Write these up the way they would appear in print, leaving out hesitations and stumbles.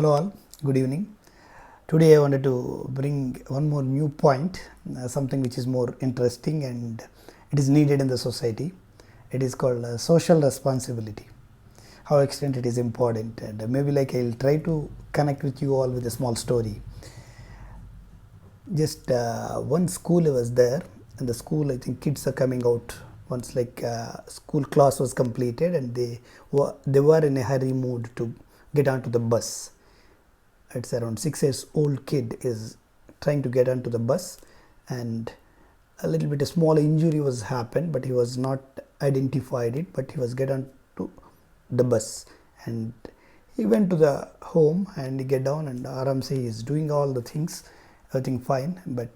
Hello all, good evening. Today I wanted to bring one more new point, something which is more interesting and it is needed in the society. It is called social responsibility. How extent it is important, and maybe like I'll try to connect with you all with a small story. Just one school was there, and the school, I think kids are coming out once like school class was completed, and they were in a hurry mood to get onto the bus. It's around 6 years old kid is trying to get onto the bus, and a little bit a small injury was happened, but he was not identified it, but he was get onto the bus, and he went to the home and he get down, and Aram say he is doing all the things, everything fine. But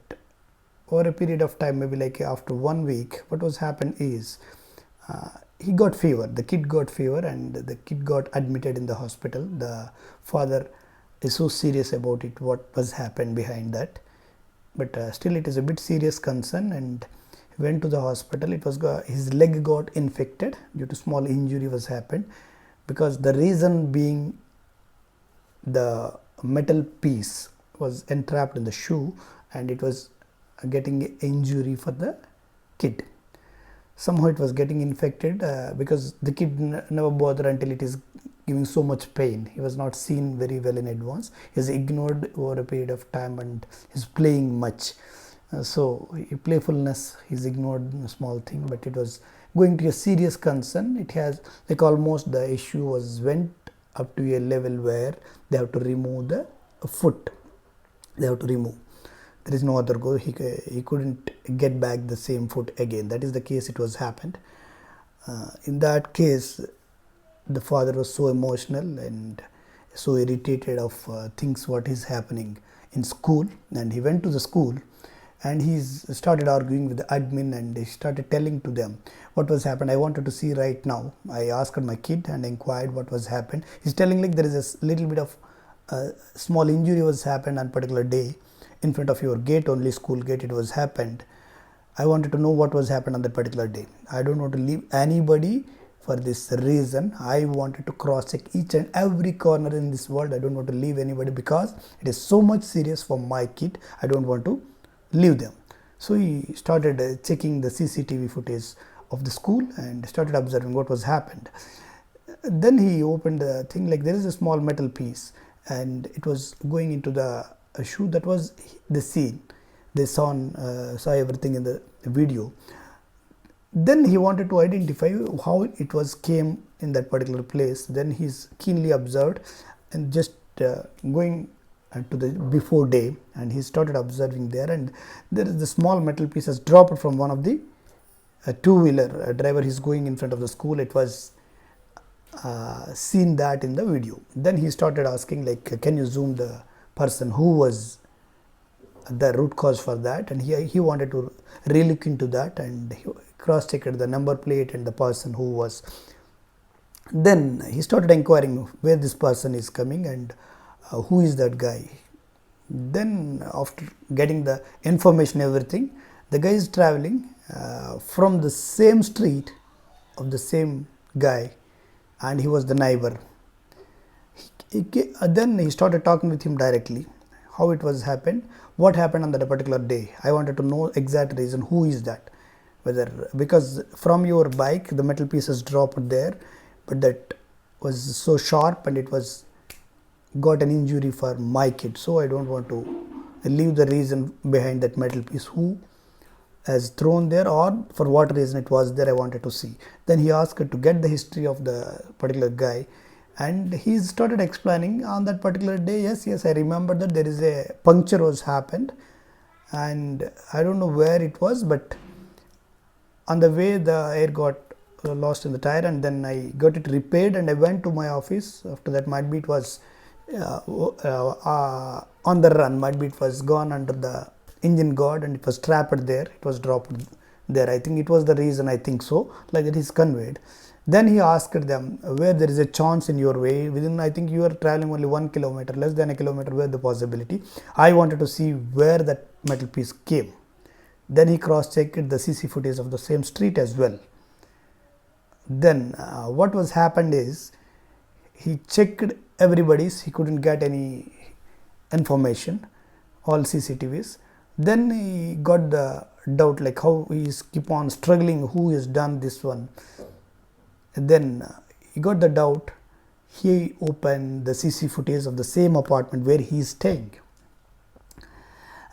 over a period of time, maybe like after 1 week, what was happened is he got fever. The kid got fever, and the kid got admitted in the hospital. The father is so serious about it, what was happened behind that, but still it is a bit serious concern, and he went to the hospital. It was his leg got infected due to small injury was happened, because the reason being the metal piece was entrapped in the shoe, and it was getting injury for the kid. Somehow it was getting infected, because the kid never bothered until it is giving so much pain. He was not seen very well in advance. He is ignored over a period of time, and is playing much. So playfulness is ignored, a small thing, but it was going to a serious concern. It has like almost the issue was went up to a level where they have to remove the foot. They have to remove. There is no other go. He couldn't get back the same foot again. That is the case. It was happened. In that case, the father was so emotional and so irritated of things what is happening in school, and he went to the school and he started arguing with the admin, and he started telling to them what was happened. I wanted to see right now. I asked my kid and inquired what was happened. He's telling like there is a little bit of small injury was happened on particular day in front of your gate, only school gate it was happened. I wanted to know what was happened on that particular day. I don't want to leave anybody for this reason. I wanted to cross check each and every corner in this world. I don't want to leave anybody because it is so much serious for my kid. I don't want to leave them. So he started checking the CCTV footage of the school and started observing what was happened. Then he opened the thing, like there is a small metal piece, and it was going into the shoe. That was the scene. They saw everything in the video. Then he wanted to identify how it was came in that particular place. Then he's keenly observed, and just going to the before day, and he started observing there, and there is the small metal pieces dropped from one of the two-wheeler driver. He's going in front of the school. It was seen that in the video. Then he started asking like, can you zoom the person who was the root cause for that, and he wanted to relook into that, and he cross-checked the number plate and the person who was. Then he started inquiring where this person is coming and who is that guy. Then after getting the information, everything, the guy is traveling from the same street of the same guy, and he was the neighbor. Then he started talking with him directly, how it was happened, what happened on that particular day. I wanted to know exact reason, who is that, whether because from your bike the metal pieces dropped there, but that was so sharp and it was got an injury for my kid. So I don't want to leave the reason behind that metal piece, who has thrown there or for what reason it was there. I wanted to see. Then he asked to get the history of the particular guy, and he started explaining on that particular day. Yes, I remember that there is a puncture was happened, and I don't know where it was, but on the way the air got lost in the tire, and then I got it repaired, and I went to my office. After that, might be it was on the run, might be it was gone under the engine guard, and it was trapped there, it was dropped there. I think it was the reason, I think so, like it is conveyed. Then he asked them where there is a chance in your way, within, I think you are traveling only 1 kilometer, less than a kilometer, where the possibility. I wanted to see where that metal piece came. Then he cross-checked the CC footage of the same street as well. Then what was happened is, He checked everybody's, he couldn't get any information, all CCTVs. Then he got the doubt, like how he is keep on struggling, who has done this one. And then he got the doubt. He opened the CC footage of the same apartment where he is staying,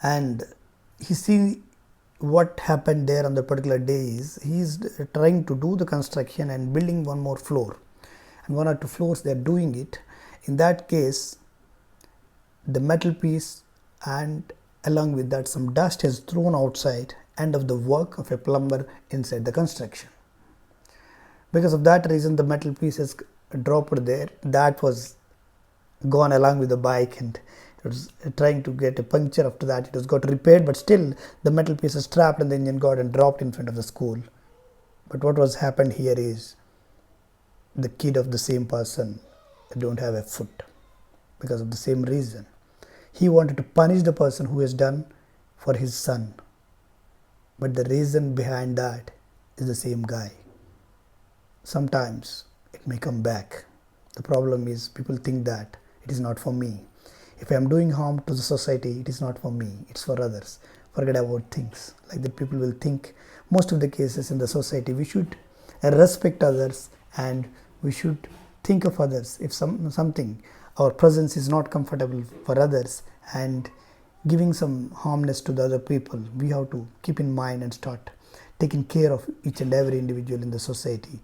and he see what happened there on the particular day is he is trying to do the construction and building one more floor, and 1 or 2 floors they are doing it. In that case, the metal piece and along with that some dust is thrown outside end of the work of a plumber inside the construction. Because of that reason, the metal piece is dropped there. That was gone along with the bike, and it was trying to get a puncture. After that, it was got repaired, but still the metal piece is trapped and the engine got and dropped in front of the school. But what was happened here is the kid of the same person don't have a foot because of the same reason. He wanted to punish the person who has done for his son, but the reason behind that is the same guy. Sometimes it may come back. The problem is people think that it is not for me. If I am doing harm to the society, it is not for me, it's for others. Forget about things like that. People will think. Most of the cases in the society, we should respect others and we should think of others. If something, our presence is not comfortable for others and giving some harmness to the other people, we have to keep in mind and start taking care of each and every individual in the society.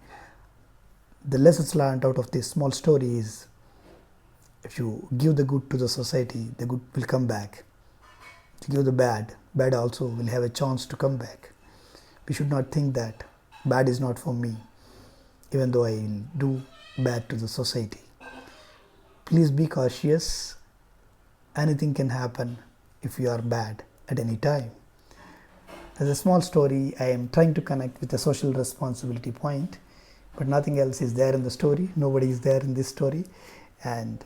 The lessons learned out of this small story is, if you give the good to the society, the good will come back. If you give the bad, bad also will have a chance to come back. We should not think that bad is not for me, even though I will do bad to the society. Please be cautious. Anything can happen if you are bad at any time. As a small story, I am trying to connect with a social responsibility point, but nothing else is there in the story. Nobody is there in this story, and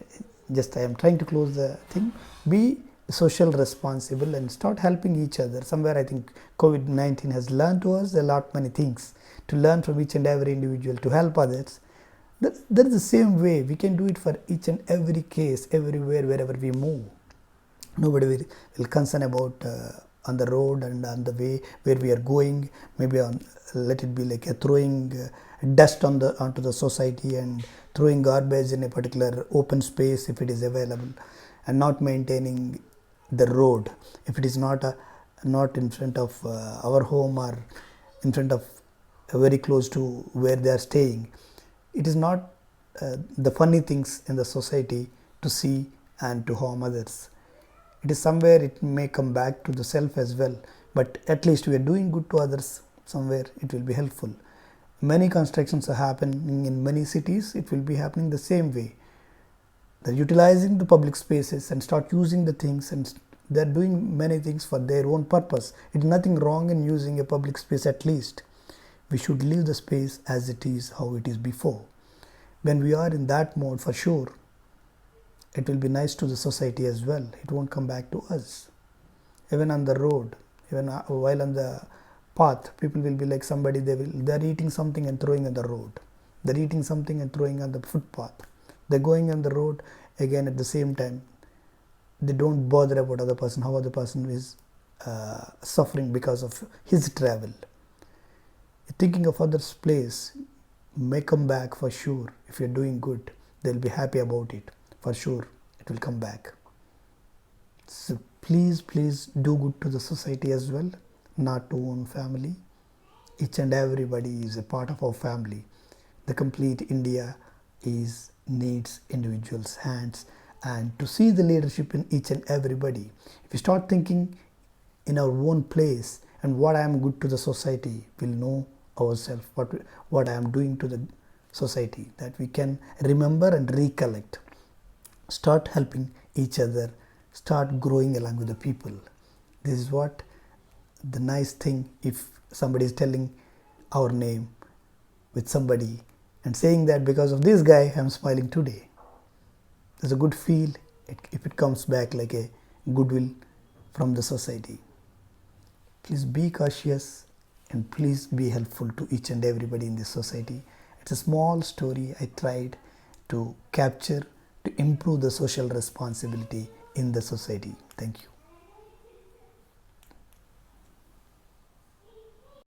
just I am trying to close the thing. Be social responsible and start helping each other. Somewhere I think COVID-19 has learned to us a lot many things, to learn from each and every individual, to help others. That is the same way we can do it for each and every case, everywhere, wherever we move. Nobody will concern about on the road and on the way where we are going. Maybe let it be like a throwing dust onto the society and throwing garbage in a particular open space if it is available, and not maintaining the road if it is not in front of our home or in front of very close to where they are staying. It is not the funny things in the society to see and to harm others. It is somewhere it may come back to the self as well, but at least we are doing good to others. Somewhere it will be helpful. Many constructions are happening in many cities. It will be happening the same way. They're utilizing the public spaces and start using the things, and they're doing many things for their own purpose. It's nothing wrong in using a public space. At least we should leave the space as it is, how it is before. When we are in that mode, for sure it will be nice to the society as well. It won't come back to us. Even on the road, even while on the path, people will be like somebody, they're eating something and throwing on the road. They're eating something and throwing on the footpath. They're going on the road again at the same time. They don't bother about other person, how other person is suffering because of his travel. Thinking of others' place may come back for sure. If you're doing good, they'll be happy about it. For sure, it will come back. So please do good to the society as well, not to own family. Each and everybody is a part of our family. The complete India needs individuals' hands, and to see the leadership in each and everybody. If we start thinking in our own place and what I am good to the society, we'll know ourselves what I am doing to the society, that we can remember and recollect. Start helping each other, start growing along with the people. This is what the nice thing. If somebody is telling our name with somebody and saying that because of this guy I am smiling today, there's a good feel if it comes back like a goodwill from the society. Please be cautious and please be helpful to each and everybody in this society. It's a small story I tried to capture to improve the social responsibility in the society. Thank you.